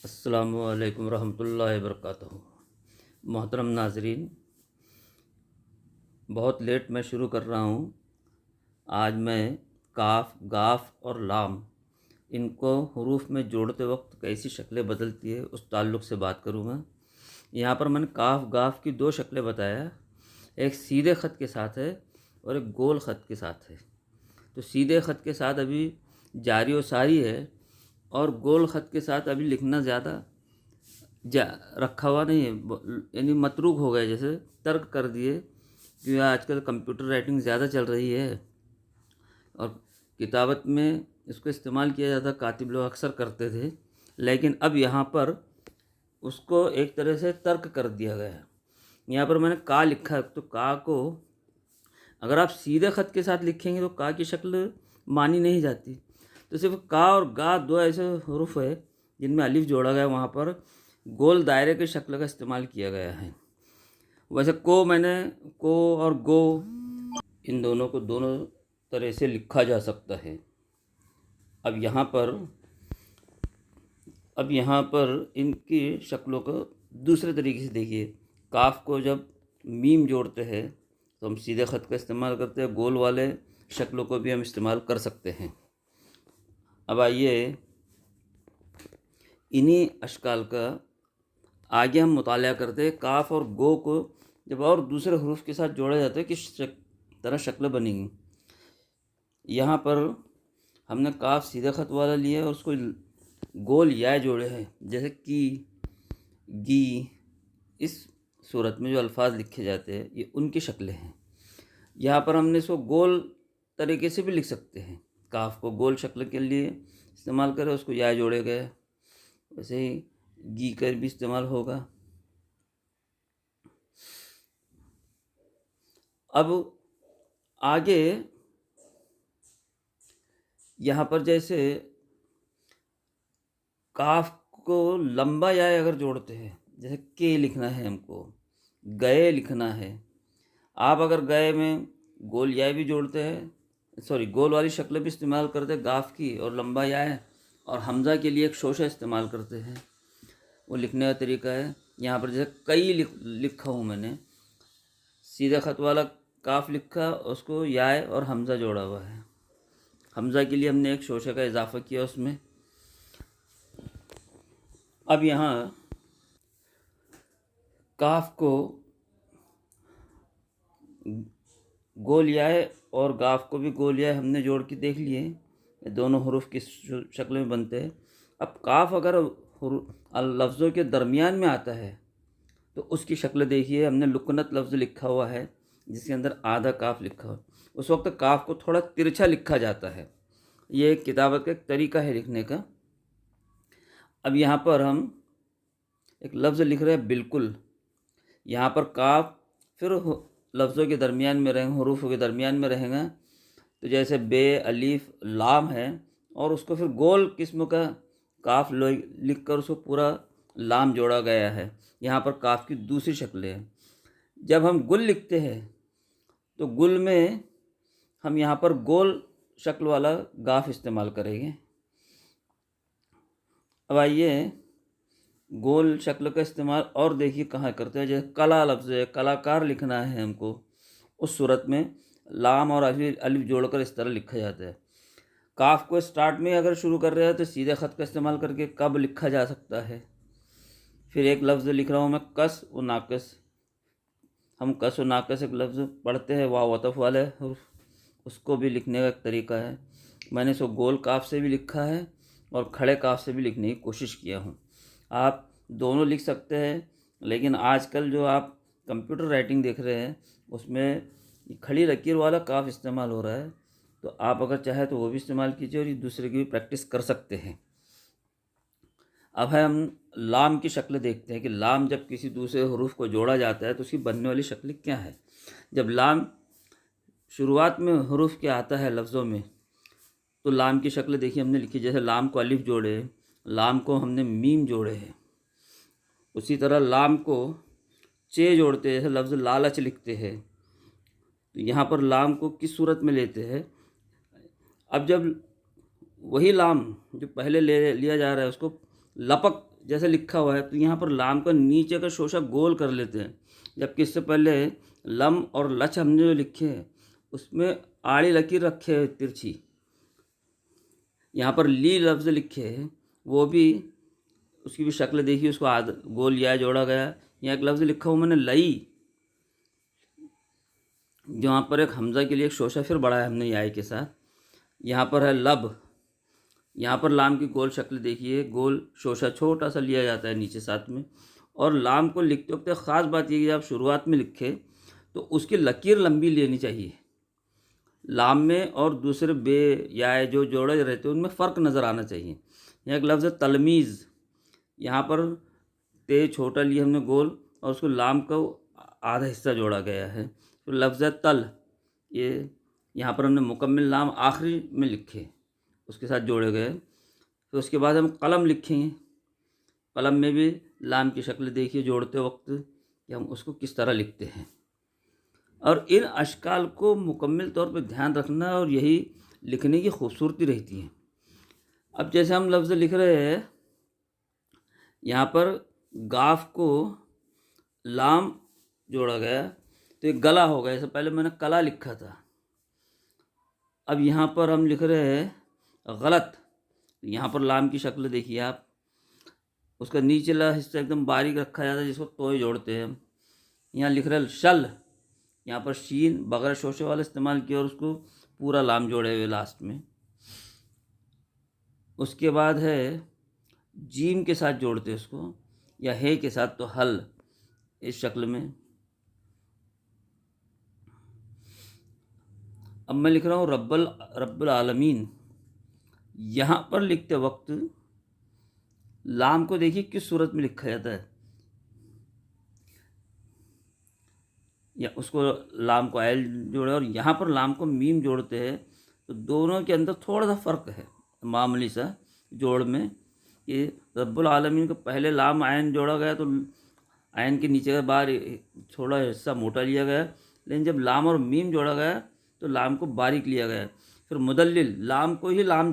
अस्सलामुअलैकुम रहमतुल्लाहि वबरकातुहू। मोहतरम नाजरीन, बहुत लेट मैं शुरू कर रहा हूँ। आज मैं काफ, गाफ और लाम इनको हुरूफ में जोड़ते वक्त कैसी शक्लें बदलती है उस ताल्लुक़ से बात करूँगा। यहाँ पर मैंने काफ गाफ की दो शक्लें बताया, एक सीधे ख़त के साथ है और एक गोल ख़त के साथ है। तो सीधे ख़त के साथ अभी जारी व सारी है और गोल ख़त के साथ अभी लिखना ज़्यादा जा रखा हुआ नहीं है, यानी मतरूक हो गए, जैसे तर्क कर दिए। क्योंकि आजकल कंप्यूटर राइटिंग ज़्यादा चल रही है और किताबत में इसको इस्तेमाल किया जाता, कातिब लोग अक्सर करते थे, लेकिन अब यहाँ पर उसको एक तरह से तर्क कर दिया गया है। यहाँ पर मैंने का लिखा है, तो का को अगर आप सीधे ख़त के साथ लिखेंगे तो का की शक्ल मानी नहीं जाती। तो सिर्फ का और गा दो ऐसे हरूफ है जिनमें अलिफ जोड़ा गया, वहाँ पर गोल दायरे की शक्ल का इस्तेमाल किया गया है। वैसे मैंने को और गो इन दोनों को दोनों तरह से लिखा जा सकता है। अब यहाँ पर इनकी शक्लों को दूसरे तरीके से देखिए। काफ को जब मीम जोड़ते हैं तो हम सीधे ख़त का इस्तेमाल करते हैं, गोल वाले शक्लों को भी हम इस्तेमाल कर सकते हैं। अब आइए इन्हीं अशकाल का आगे हम मुताला करते हैं। काफ और गो को जब और दूसरे हरूफ के साथ जोड़ा जाता है किस तरह शक्ल बनेंगी। यहाँ पर हमने काफ सीधे ख़त वाला लिया है और उसको गोल या जोड़े हैं, जैसे की, गी। इस सूरत में जो अल्फाज लिखे जाते हैं ये उनकी शक्लें हैं। यहाँ पर हमने इसको गोल तरीके से भी लिख सकते हैं। काफ को गोल शक्ल के लिए इस्तेमाल करें, उसको या जोड़े गए, वैसे ही गी का भी इस्तेमाल होगा। अब आगे यहाँ पर जैसे काफ को लंबा या अगर जोड़ते हैं, जैसे के लिखना है हमको, गए लिखना है, आप अगर गए में गोल या भी जोड़ते हैं, गोल वाली शक्ल भी इस्तेमाल करते हैं गाफ की, और लंबा या है, और हमज़ा के लिए एक शोशा इस्तेमाल करते हैं। वो लिखने का तरीका है। यहाँ पर जैसे कई लिखा हूँ मैंने, सीधा ख़त वाला काफ लिखा, उसको या और हमज़ा जोड़ा हुआ है। हमज़ा के लिए हमने एक शोशे का इजाफा किया उसमें। अब यहाँ काफ को गोल या और गाफ को भी गोल या हमने जोड़ के देख लिए, दोनों हरूफ किस शक्ल में बनते हैं। अब काफ अगर लफ्ज़ों के दरमियान में आता है तो उसकी शक्ल देखिए। हमने लुकनत लफ्ज़ लिखा हुआ है जिसके अंदर आधा काफ लिखा हुआ, उस वक्त काफ को थोड़ा तिरछा लिखा जाता है। ये किताबत का एक तरीका है लिखने का। अब यहाँ पर हम एक लफ्ज़ लिख रहे हैं बिल्कुल। यहाँ पर काफ फिर लफ्ज़ों के दरमियान में रहेंगे, हरूफों के दरमियान में रहेगा। तो जैसे बे, अलीफ, लाम है और उसको फिर गोल किस्म का काफ लिख कर उसको पूरा लाम जोड़ा गया है। यहाँ पर काफ की दूसरी शक्लें हैं। जब हम गुल लिखते हैं तो गुल में हम यहाँ पर गोल शक्ल वाला गाफ इस्तेमाल करेंगे। अब आइए गोल शक्ल का इस्तेमाल और देखिए कहाँ करते हैं। जैसे कला लफ्ज़ है, कलाकार लिखना है हमको, उस सूरत में लाम और अलिफ जोड़कर इस तरह लिखा जाता है। काफ को स्टार्ट में अगर शुरू कर रहे हैं तो सीधे ख़त का इस्तेमाल करके कब लिखा जा सकता है। फिर एक लफ्ज़ लिख रहा हूँ मैं, कस व नाकस। हम कस व नाकस एक लफ्ज़ पढ़ते हैं, वाव वतफ़ वाले, उसको भी लिखने का एक तरीका है। मैंने इसको गोल काफ से भी लिखा है और खड़े काफ से भी लिखने की कोशिश किया हूँ। आप दोनों लिख सकते हैं, लेकिन आजकल जो आप कंप्यूटर राइटिंग देख रहे हैं उसमें खड़ी लकीर वाला काफ इस्तेमाल हो रहा है। तो आप अगर चाहे तो वो भी इस्तेमाल कीजिए और दूसरे की भी प्रैक्टिस कर सकते हैं। अब है हम लाम की शक्ल देखते हैं कि लाम जब किसी दूसरे हरूफ को जोड़ा जाता है तो उसकी बनने वाली शक्ल क्या है। जब लाम शुरुआत में हरूफ के आता है लफ्ज़ों में तो लाम की शक्ल देखिए हमने लिखी। जैसे लाम को अलिफ जोड़े, लाम को हमने मीम जोड़े हैं, उसी तरह लाम को चे जोड़ते हैं, जैसे लफ्ज़ लालच लिखते हैं। तो यहाँ पर लाम को किस सूरत में लेते हैं। अब जब वही लाम जो पहले लिया जा रहा है उसको लपक जैसे लिखा हुआ है, तो यहाँ पर लाम का नीचे का शोशा गोल कर लेते हैं, जबकि इससे पहले लम और लच हमने जो लिखे हैं उसमें आड़ी लकीर रखे है तिरछी। यहाँ पर ली लफ्ज़ लिखे हैं, वो भी उसकी भी शक्ल देखिए, उसको गोल या जोड़ा गया। यहाँ एक लफ्ज़ लिखा हुआ मैंने लई, जहाँ पर एक हमज़ा के लिए एक शोशा फिर बढ़ाया हमने याई के साथ। यहाँ पर है लब, यहाँ पर लाम की गोल शक्ल देखिए, गोल शोशा छोटा सा लिया जाता है नीचे साथ में। और लाम को लिखते वक्त एक ख़ास बात ये कि जब शुरुआत में लिखे तो उसकी लकीर लंबी लेनी चाहिए। लाम में और दूसरे बे या जो जोड़े रहते हैं उनमें फ़र्क नज़र आना चाहिए। यहाँ एक लफ्ज़ है तलमीज़, यहाँ पर ते छोटा लिए हमने गोल और उसको लाम का आधा हिस्सा जोड़ा गया है। तो लफ्ज़ है तल, ये यहाँ पर हमने मुकम्मिल लाम आखिरी में लिखे, उसके साथ जोड़े गए। तो उसके बाद हम कलम लिखेंगे। कलम में भी लाम की शक्ल देखिए जोड़ते वक्त कि हम उसको किस तरह लिखते हैं, और इन अशकाल को मुकम्मल तौर पर ध्यान रखना, और यही लिखने की खूबसूरती रहती है। अब जैसे हम लफ्ज़ लिख रहे हैं, यहाँ पर गाफ को लाम जोड़ा गया तो एक गला हो गया, इससे पहले मैंने कला लिखा था। अब यहाँ पर हम लिख रहे हैं गलत, यहाँ पर लाम की शक्ल देखिए आप, उसका नीचला हिस्सा एकदम बारीक रखा जाता है जिसको तोय जोड़ते हैं। यहाँ लिख रहे हैं शल, यहाँ पर शीन बगैर शोशे वाला इस्तेमाल किया और उसको पूरा लाम जोड़े हुए लास्ट में। उसके बाद है जीम के साथ जोड़ते हैं उसको, या है के साथ, तो हल इस शक्ल में। अब मैं लिख रहा हूँ रब्बुल आलमीन। यहाँ पर लिखते वक्त लाम को देखिए किस सूरत में लिखा जाता है, या उसको लाम को एल जोड़े और यहाँ पर लाम को मीम जोड़ते हैं, तो दोनों के अंदर थोड़ा सा फ़र्क है मामूली सा जोड़ में। ये रब्बुल आलमीन को पहले लाम आयन जोड़ा गया तो आयन के नीचे का बार थोड़ा हिस्सा मोटा लिया गया, लेकिन जब लाम और मीम जोड़ा गया तो लाम को बारीक लिया गया। फिर मुदल्लिल, लाम को ही लाम